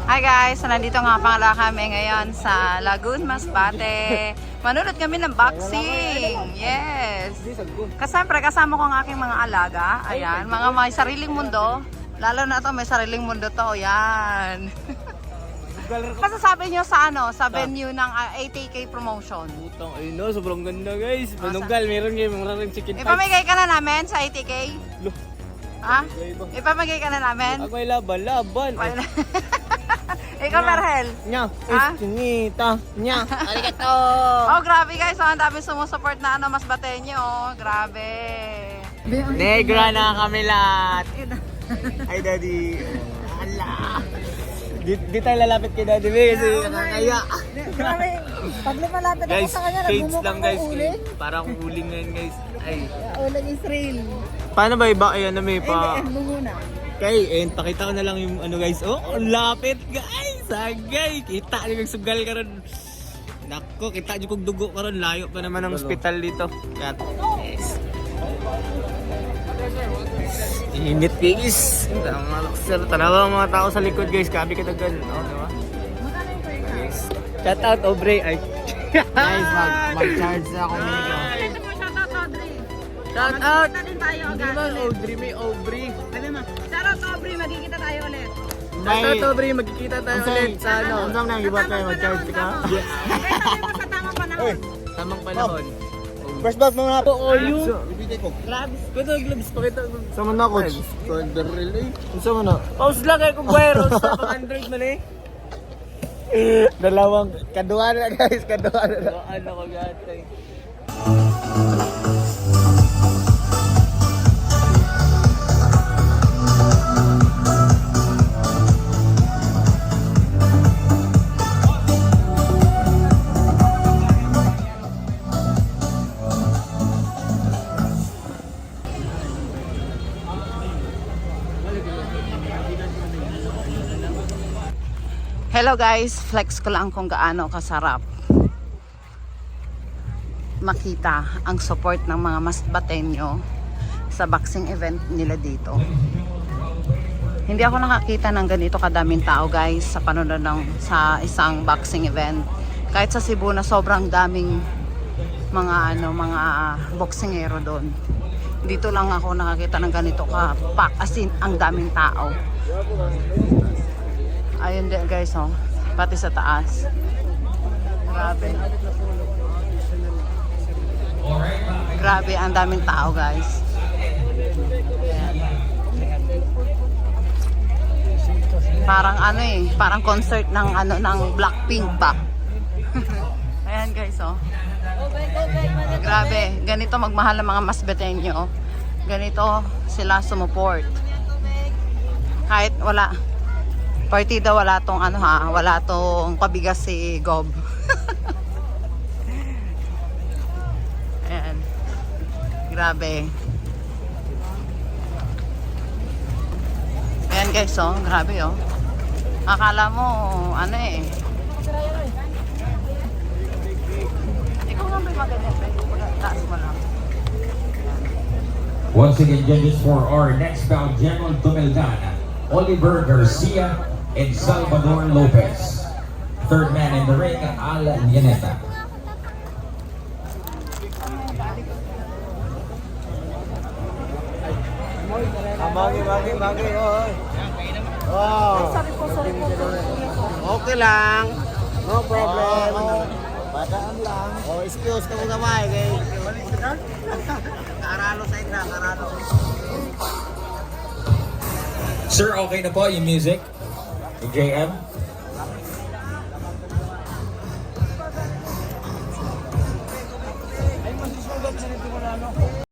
Hi guys! Nandito nga pala kami ngayon sa Lagoon, Masbate. Manunod kami ng boxing. Yes! Kasempre, kasama ko ang aking mga alaga. Ayan, mga may sariling mundo. Lalo na to may sariling mundo to. Yan. Masasabi nyo sa ano, sa venue ng ATK promotion? Putang ino, sobrang ganda guys. Manunggal, meron kayo mga rin chicken pies. Ipamigay ka na namin sa ATK? Ha? Ipamigay ka na namin? Ako ay laban. Ikaw, Marhel? Nya, Ha? chinita, nya. Arigato. Oh, grabe guys. Ang dami sumusupport na mas batenyo. Oh, grabe. Negra na kami lahat. Ay, daddy. Ala. Di tayo lalapit kay Daddy May kasi nakakaya. Grabe, pag lumalapit ako Guys, sa kanya, shades nagmumukha lang akong guys. uling. Parang uling ngayon guys. Ay. Uling Israel. Paano ba iba? Ayan na may pa. End mo muna. Okay, and pakita ko na lang yung ano guys. Oh, ang lapit guys. Sagay. Kita niyo kung sugal ka ron. Nako, kita niyo kung dugo ka ron. Layo pa naman ang hospital dito. Kat. Yes. Init guys. Sir, tanawa ang mga tao sa likod guys. Kabi ka dagan. Oh, diba? Shout out Aubrey. Ay. Guys, mag-charge na ako nito. Shoutout, Audrey. Shout out. Magkikita din tayo Hindi agad. naman Audrey, may Aubrey. Shoutout, Audrey. Magkikita tayo ulit. Shout out Aubrey, magkikita tayo ulit sa ano. Ang nang iba tayo mag-charge ka? Guys, sabi mo sa tamang panahon. Tamang panahon. First back mga po. Oo, yun. Ibigay ko. Gloves. Kuto, gloves. Pakita ko. Sama na coach. The relay. Sama na. Pause lang kayo kung virus sa pang-Android man eh. Dalawang kaduha na guys, kaduha na. Ano ko gatay. Hello guys, flex ko lang kung gaano kasarap makita ang support ng mga masbatenyo sa boxing event nila dito. Hindi ako nakakita ng ganito kadaming tao guys sa panonood sa isang boxing event. Kahit sa Cebu na sobrang daming mga boxingero doon. Dito lang ako nakakita ng ganito ka-pack, as in ang daming tao. Ayun din guys, oh. Pati sa taas. Grabe. Grabe, ang daming tao guys. Ayan. Parang ano eh, parang concert ng Blackpink ba? Ayan guys, oh. Grabe, ganito magmahal ng mga masbetenyo. Ganito sila sumuport. Kahit wala partida, wala tong wala tong pabigas si Gob. Ayan. Grabe. Ayan guys, oh, grabe oh. Akala mo ano eh. Ikaw nga ba maganda? Taas mo lang. Once again, judges for our next bout, General Tumildan, Oliver Garcia, and Salvador Lopez. Third man in the ring, Al Llaneta. Bagay. Wow. Sorry po. Okay lang. No problem. Badaan lang. Oh, excuse ka muna ba? Karalo sa inyo, karalo. Sir, okay na po yung music? Yung JM?